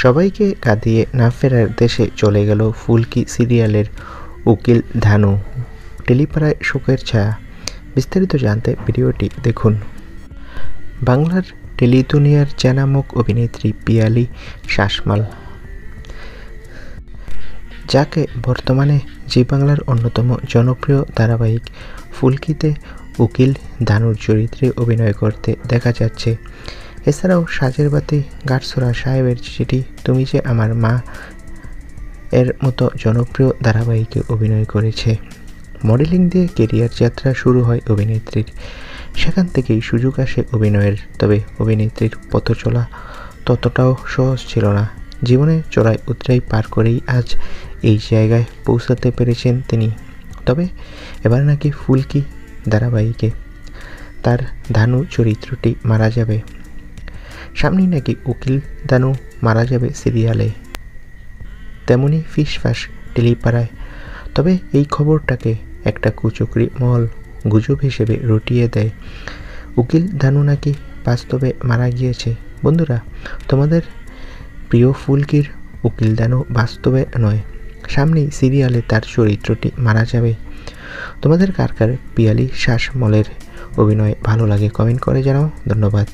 সবাইকে কাঁদিয়ে না ফেরার দেশে চলে গেল ফুলকি সিরিয়ালের উকিল ধানু। টেলিপাড়ায় শোকের ছায়া। বিস্তারিত জানতে ভিডিওটি দেখুন। বাংলার টেলিদুনিয়ার চেনা মুখ অভিনেত্রী পিয়ালি শাসমল, যাকে বর্তমানে জি বাংলার অন্যতম জনপ্রিয় ধারাবাহিক ফুলকিতে উকিল ধানুর চরিত্রে অভিনয় করতে দেখা যাচ্ছে। এছাড়াও সাজের বাতি, গাঁটছড়া, সাহেবের চিঠি, তুমি যে আমার মা এর মতো জনপ্রিয় ধারাবাহিকে অভিনয় করেছে। মডেলিং দিয়ে কেরিয়ার যাত্রা শুরু হয় অভিনেত্রীর। সেখান থেকেই সুযোগ আসে অভিনয়ের। তবে অভিনেত্রীর পথ চলা ততটাও সহজ ছিল না। জীবনের চড়াই উতরাই পার করেই আজ এই জায়গায় পৌঁছাতে পেরেছেন তিনি। তবে এবার নাকি ফুলকি ধারাবাহিকে তার ধানু চরিত্রটি মারা যাবে। সামনেই নাকি উকিল ধানু মারা যাবে সিরিয়ালে, তেমনি ফিসফাস টেলিপাড়ায়। তবে এই খবরটাকে একটা কুচক্রী মহল গুজব হিসেবে রটিয়ে দেয়। উকিল ধানু নাকি বাস্তবে মারা গিয়েছে। বন্ধুরা, তোমাদের প্রিয় ফুলকির উকিল ধানু বাস্তবে নয়, সামনেই সিরিয়ালে তার চরিত্রটি মারা যাবে। তোমাদের কার কার পিয়ালি শাসমলের অভিনয় ভালো লাগে কমেন্ট করে জানাও। ধন্যবাদ।